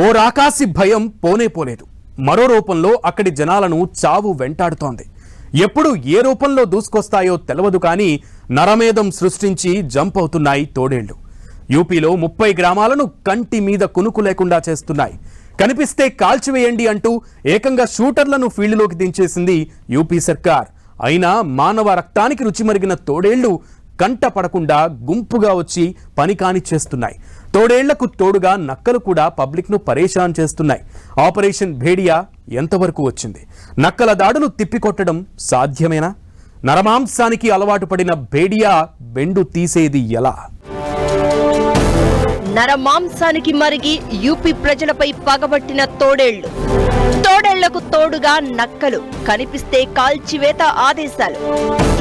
ఓ రాకాసి భయం పోనే పోలేదు. మరో రూపంలో అక్కడి జనాలను చావు వెంటాడుతోంది. ఎప్పుడు ఏ రూపంలో దూసుకొస్తాయో తెలవదు కానీ నరమేధం సృష్టించి జంప్ అవుతున్నాయి తోడేళ్లు. యూపీలో 30 గ్రామాలను కంటి మీద కునుకు లేకుండా చేస్తున్నాయి. కనిపిస్తే కాల్చివేయండి అంటూ ఏకంగా షూటర్లను ఫీల్డ్లోకి దించేసింది యూపీ సర్కార్. అయినా మానవ రక్తానికి రుచి మరిగిన తోడేళ్లు కంట పడకుండా గుంపుగా వచ్చి పని కానిచ్చేస్తున్నాయి. తోడేళ్లకు తోడుగా నక్కలు కూడా పబ్లిక్ను పరేషాన్ చేస్తున్నాయి. ఆపరేషన్ భేడియా ఎంతవరకు వచ్చింది? నక్కల దాడులు తిప్పికొట్టడం సాధ్యమేనా? నరమాంసానికి అలవాటు పడిన భేడియా బెండు తీసేది ఎలా? నరమాంసానికి మరిగి యూపీ ప్రజలపై పగబట్టిన తోడేళ్లు. తోడేళ్లకు తోడుగా నక్కలు, కనిపిస్తే కాల్చివేత ఆదేశాలు.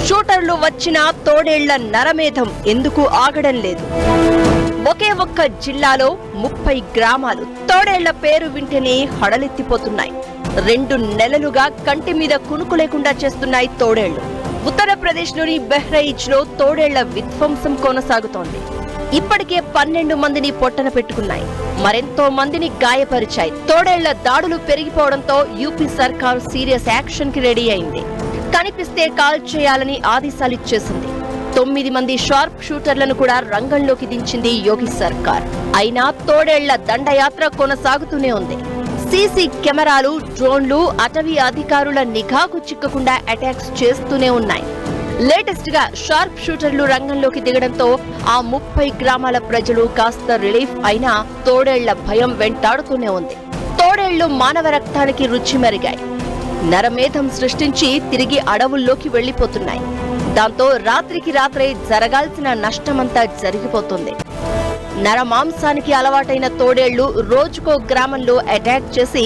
షూటర్లు వచ్చినా తోడేళ్ల నరమేధం ఎందుకు ఆగడం లేదు? ఒకే ఒక్క జిల్లాలో 30 గ్రామాలు తోడేళ్ల పేరు వింటేనే హడలెత్తిపోతున్నాయి. 2 నెలలుగా కంటి మీద కునుకు లేకుండా చేస్తున్నాయి తోడేళ్లు. ఉత్తరప్రదేశ్లోని బెహ్రయిచ్లో తోడేళ్ల విధ్వంసం కొనసాగుతోంది. ఇప్పటికే 12 మందిని పొట్టన పెట్టుకున్నాయి, మరెంతో మందిని గాయపరిచాయి. తోడేళ్ల దాడులు పెరిగిపోవడంతో యూపీ సర్కార్ సీరియస్ యాక్షన్ కి రెడీ అయింది. కనిపిస్తే కాల్ చేయాలని ఆదేశాలిచ్చేసింది. 9 మంది షార్ప్ షూటర్లను కూడా రంగంలోకి దించింది యోగి సర్కార్. అయినా తోడేళ్ల దండయాత్ర కొనసాగుతూనే ఉంది. సీసీ కెమెరాలు, డ్రోన్లు అటవీ అధికారుల నిఘాకు చిక్కకుండా అటాక్స్ చేస్తూనే ఉన్నాయి. లేటెస్ట్ గా షార్ప్ షూటర్లు రంగంలోకి దిగడంతో ఆ 30 గ్రామాల ప్రజలు కాస్త రిలీఫ్ అయినా తోడేళ్ల భయం వెంటాడుతూనే ఉంది. తోడేళ్లు మానవ రక్తానికి రుచి మరిగాయి. నరమేధం సృష్టించి తిరిగి అడవుల్లోకి వెళ్లిపోతున్నాయి. దాంతో రాత్రికి రాత్రే జరగాల్సిన నష్టమంతా జరిగిపోతుంది. నరమాంసానికి అలవాటైన తోడేళ్లు రోజుకో గ్రామంలో అటాక్ చేసి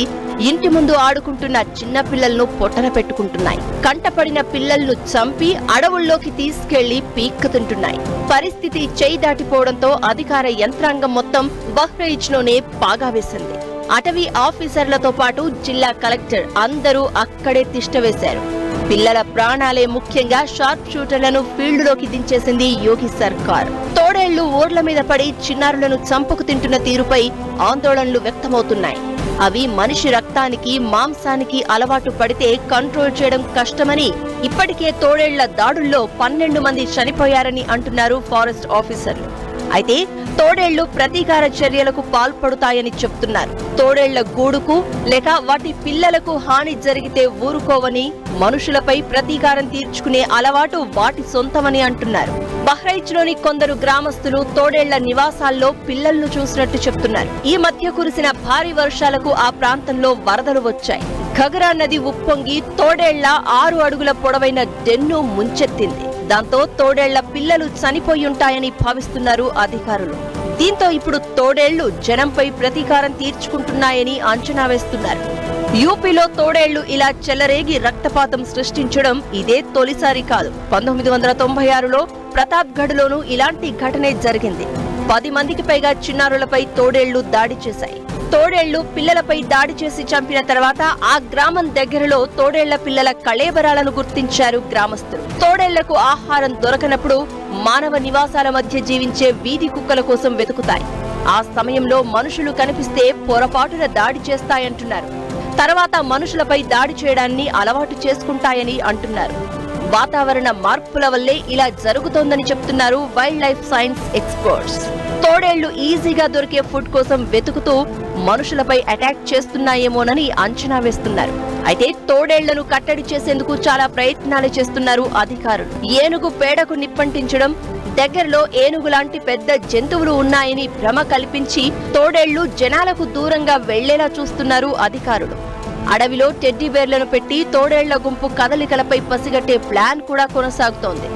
ఇంటి ముందు ఆడుకుంటున్న చిన్న పిల్లలను పొట్టన పెట్టుకుంటున్నాయి. కంటపడిన పిల్లలను చంపి అడవుల్లోకి తీసుకెళ్లి పీక్కుతుంటున్నాయి. పరిస్థితి చేయి దాటిపోవడంతో అధికార యంత్రాంగం మొత్తం బహ్రయిచ్లోనే పాగా వేసింది. అటవీ ఆఫీసర్లతో పాటు జిల్లా కలెక్టర్ అందరూ అక్కడే తిష్టవేశారు. పిల్లల ప్రాణాలే ముఖ్యంగా షార్ప్ షూటర్లను ఫీల్డ్లోకి దించేసింది యోగి సర్కార్. తోడేళ్లు ఊర్ల మీద పడి చిన్నారులను చంపుకు తింటున్న తీరుపై ఆందోళనలు వ్యక్తమవుతున్నాయి. అవి మనిషి రక్తానికి, మాంసానికి అలవాటు పడితే కంట్రోల్ చేయడం కష్టమని, ఇప్పటికే తోడేళ్ల దాడుల్లో 12 మంది చనిపోయారని అంటున్నారు ఫారెస్ట్ ఆఫీసర్లు. అయితే తోడేళ్లు ప్రతీకార చర్యలకు పాల్పడుతాయని చెప్తున్నారు. తోడేళ్ల గూడుకు లేక వాటి పిల్లలకు హాని జరిగితే ఊరుకోవని, మనుషులపై ప్రతీకారం తీర్చుకునే అలవాటు వాటి సొంతమని అంటున్నారు. బహ్రైచ్లోని కొందరు గ్రామస్తులు తోడేళ్ల నివాసాల్లో పిల్లలను చూసినట్టు చెప్తున్నారు. ఈ మధ్య కురిసిన భారీ వర్షాలకు ఆ ప్రాంతంలో వరదలు వచ్చాయి. ఘగరా నది ఉప్పొంగి తోడేళ్ల 6 అడుగుల పొడవైన డెన్ను ముంచెత్తింది. దాంతో తోడేళ్ల పిల్లలు చనిపోయుంటాయని భావిస్తున్నారు అధికారులు. దీంతో ఇప్పుడు తోడేళ్లు జనంపై ప్రతీకారం తీర్చుకుంటున్నాయని అంచనా వేస్తున్నారు. యూపీలో తోడేళ్లు ఇలా చెలరేగి రక్తపాతం సృష్టించడం ఇదే తొలిసారి కాదు. 1996లో ప్రతాప్గఢ్లోనూ ఇలాంటి ఘటనే జరిగింది. 10 మందికి పైగా చిన్నారులపై తోడేళ్లు దాడి చేశాయి. తోడేళ్లు పిల్లలపై దాడి చేసి చంపిన తర్వాత ఆ గ్రామం దగ్గరలో తోడేళ్ల పిల్లల కళేబరాలను గుర్తించారు గ్రామస్తులు. తోడేళ్లకు ఆహారం దొరకనప్పుడు మానవ నివాసాల మధ్య జీవించే వీధి కుక్కల కోసం వెతుకుతాయి. ఆ సమయంలో మనుషులు కనిపిస్తే పొరపాటున దాడి చేస్తాయంటున్నారు. తర్వాత మనుషులపై దాడి చేయడాన్ని అలవాటు చేసుకుంటాయని అంటున్నారు. వాతావరణ మార్పుల వల్లే ఇలా జరుగుతోందని చెప్తున్నారు వైల్డ్ లైఫ్ సైన్స్ ఎక్స్పర్ట్స్. తోడేళ్లు ఈజీగా దొరికే ఫుడ్ కోసం వెతుకుతూ మనుషులపై అటాక్ చేస్తున్నాయేమోనని అంచనా వేస్తున్నారు. అయితే తోడేళ్లను కట్టడి చేసేందుకు చాలా ప్రయత్నాలు చేస్తున్నారు అధికారులు. ఏనుగు పేడకు నిప్పంటించడం, దగ్గరలో ఏనుగు లాంటి పెద్ద జంతువులు ఉన్నాయని భ్రమ కల్పించి తోడేళ్లు జనాలకు దూరంగా వెళ్లేలా చూస్తున్నారు అధికారులు. అడవిలో టెడ్డీ బేర్లను పెట్టి తోడేళ్ల గుంపు కదలికలపై పసిగట్టే ప్లాన్ కూడా కొనసాగుతోంది.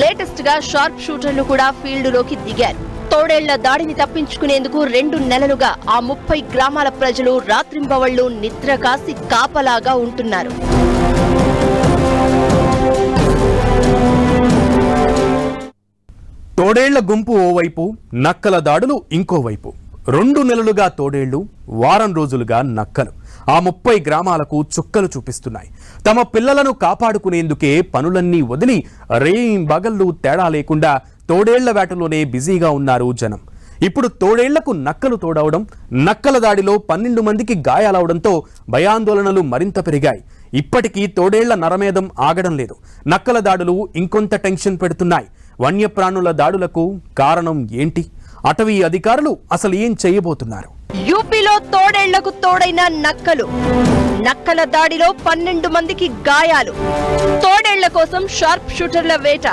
లేటెస్ట్ గా షార్ప్ షూటర్లు కూడా ఫీల్డ్లోకి దిగారు. తోడేళ్ల దాడిని తప్పించుకునేందుకు 2 నెలలుగా ఆ 30 గ్రామాల ప్రజలు రాత్రింబవళ్లు నిద్ర కాసి కాపలాగా ఉంటున్నారు. తోడేళ్ల గుంపు ఓవైపు, నక్కల దాడులు ఇంకోవైపు. 2 నెలలుగా తోడేళ్లు, వారం రోజులుగా నక్కలు ఆ 30 గ్రామాలకు చుక్కలు చూపిస్తున్నాయి. తమ పిల్లలను కాపాడుకునేందుకే పనులన్నీ వదిలి రేయింబగళ్ళు తేడా లేకుండా తోడేళ్ల వేటలోనే బిజీగా ఉన్నారు జనం. ఇప్పుడు తోడేళ్లకు నక్కలు తోడవడం, నక్కల దాడిలో 12 మందికి గాయాలవడంతో భయాందోళనలు మరింత పెరిగాయి. ఇప్పటికీ తోడేళ్ల నరమేధం ఆగడం లేదు. నక్కల దాడులు ఇంకొంత టెన్షన్ పెడుతున్నాయి. వన్యప్రాణుల దాడులకు కారణం ఏంటి? అటవీ అధికారులు అసలు ఏం చేయబోతున్నారు? యూపీలో తోడేళ్లకు తోడైన నక్కలు. నక్కల దాడిలో 12 మందికి గాయాలు. తోడేళ్ల కోసం షార్ప్ షూటర్ల వేట.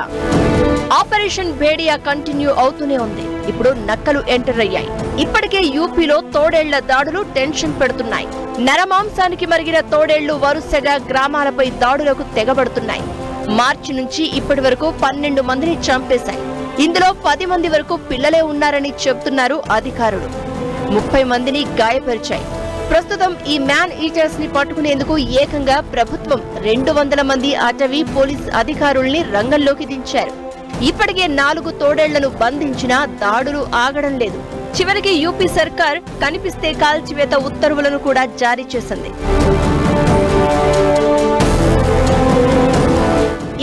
ఆపరేషన్ భేడియా కంటిన్యూ అవుతూనే ఉంది. ఇప్పుడు నక్కలు ఎంటర్ అయ్యాయి. ఇప్పటికే యూపీలో తోడేళ్ల దాడులు టెన్షన్ పెడుతున్నాయి. నరమాంసానికి మరిగిన తోడేళ్లు వరుసగా గ్రామాలపై దాడులకు తెగబడుతున్నాయి. మార్చి నుంచి ఇప్పటి వరకు 12 మందిని చంపేశాయి. ఇందులో 10 మంది వరకు పిల్లలే ఉన్నారని చెబుతున్నారు అధికారులు. 30 మందిని గాయపరిచాయి. ప్రస్తుతం ఈ మ్యాన్ ఈటర్స్ ని పట్టుకునేందుకు ఏకంగా ప్రభుత్వం 200 మంది అటవీ పోలీస్ అధికారుల్ని రంగంలోకి దించారు. ఇప్పటికే 4 తోడేళ్లను బంధించినా దాడులు ఆగడం లేదు. చివరికి యూపీ సర్కార్ కనిపిస్తే కాల్చివేత ఉత్తర్వులను కూడా జారీ చేసింది.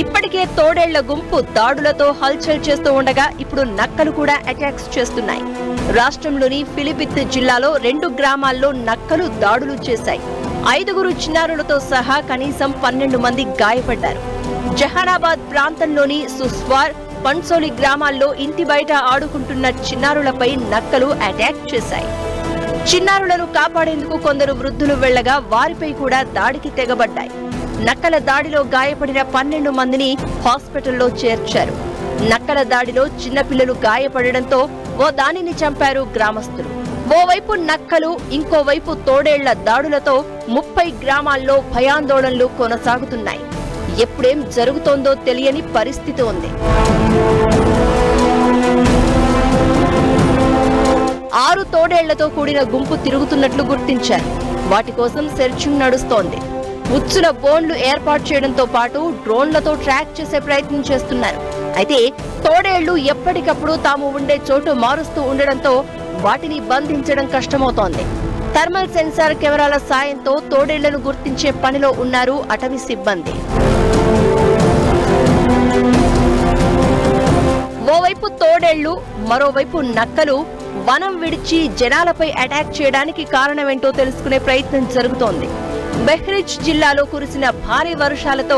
ఇప్పటికే తోడేళ్ల గుంపు దాడులతో హల్చల్ చేస్తూ ఉండగా ఇప్పుడు నక్కలు కూడా అటాక్స్ చేస్తున్నాయి. రాష్ట్రంలోని ఫిలిపిత్ జిల్లాలో 2 గ్రామాల్లో నక్కలు దాడులు చేశాయి. 5 చిన్నారులతో సహా కనీసం 12 మంది గాయపడ్డారు. జహానాబాద్ ప్రాంతంలోని సుస్వార్, పన్సోలి గ్రామాల్లో ఇంటి బయట ఆడుకుంటున్న చిన్నారులపై నక్కలు అటాక్ చేశాయి. చిన్నారులను కాపాడేందుకు కొందరు వృద్ధులు వెళ్లగా వారిపై కూడా దాడికి తెగబడ్డాయి. నక్కల దాడిలో గాయపడిన 12 మందిని హాస్పిటల్లో చేర్చారు. నక్కల దాడిలో చిన్నపిల్లలు గాయపడడంతో ఓ దానిని చంపారు గ్రామస్తులు. ఓవైపు నక్కలు, ఇంకోవైపు తోడేళ్ల దాడులతో 30 గ్రామాల్లో భయాందోళనలు కొనసాగుతున్నాయి. ఎప్పుడేం జరుగుతోందో తెలియని పరిస్థితి ఉంది. 6 తోడేళ్లతో కూడిన గుంపు తిరుగుతున్నట్లు గుర్తించారు. వాటి కోసం సెర్చింగ్ నడుస్తోంది. ఉచ్చుల బోన్లు ఏర్పాటు చేయడంతో పాటు డ్రోన్లతో ట్రాక్ చేసే ప్రయత్నం చేస్తున్నారు. అయితే తోడేళ్లు ఎప్పటికప్పుడు తాము ఉండే చోటు మారుస్తూ ఉండడంతో వాటిని బంధించడం కష్టమవుతోంది. థర్మల్ సెన్సార్ కెమెరాల సాయంతో తోడేళ్లను గుర్తించే పనిలో ఉన్నారు అటవీ సిబ్బంది. ఓవైపు తోడేళ్లు, మరోవైపు నక్కలు వనం విడిచి జనాలపై అటాక్ చేయడానికి కారణమేంటో తెలుసుకునే ప్రయత్నం జరుగుతోంది. బెహ్రిచ్ జిల్లాలో కురిసిన భారీ వర్షాలతో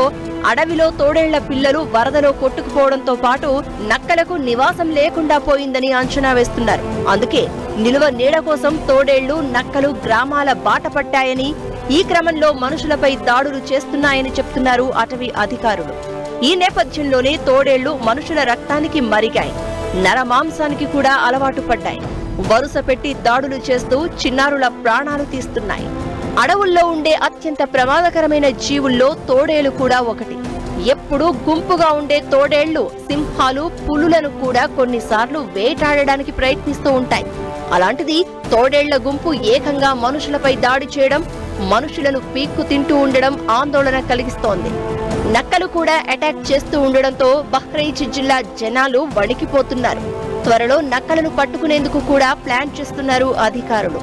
అడవిలో తోడేళ్ల పిల్లలు వరదలో కొట్టుకుపోవడంతో పాటు నక్కలకు నివాసం లేకుండా పోయిందని అంచనా వేస్తున్నారు. అందుకే నిలువ నీడ కోసం తోడేళ్లు, నక్కలు గ్రామాల బాట పట్టాయని, ఈ క్రమంలో మనుషులపై దాడులు చేస్తున్నాయని చెప్తున్నారు అటవీ అధికారులు. ఈ నేపథ్యంలోనే తోడేళ్లు మనుషుల రక్తానికి మరిగాయి. నరమాంసానికి కూడా అలవాటు పడ్డాయి. వరుస పెట్టి దాడులు చేస్తూ చిన్నారుల ప్రాణాలు తీస్తున్నాయి. అడవుల్లో ఉండే అత్యంత ప్రమాదకరమైన జీవుల్లో తోడేళ్లు కూడా ఒకటి. ఎప్పుడూ గుంపుగా ఉండే తోడేళ్లు సింహాలు, పులులను కూడా కొన్నిసార్లు వేటాడడానికి ప్రయత్నిస్తూ ఉంటాయి. అలాంటిది తోడేళ్ల గుంపు ఏకంగా మనుషులపై దాడి చేయడం, మనుషులను పీక్కు తింటూ ఉండడం ఆందోళన కలిగిస్తోంది. నక్కలు కూడా అటాక్ చేస్తూ ఉండడంతో బహ్రైచ్ జిల్లా జనాలు వణికిపోతున్నారు. త్వరలో నక్కలను పట్టుకునేందుకు కూడా ప్లాన్ చేస్తున్నారు అధికారులు.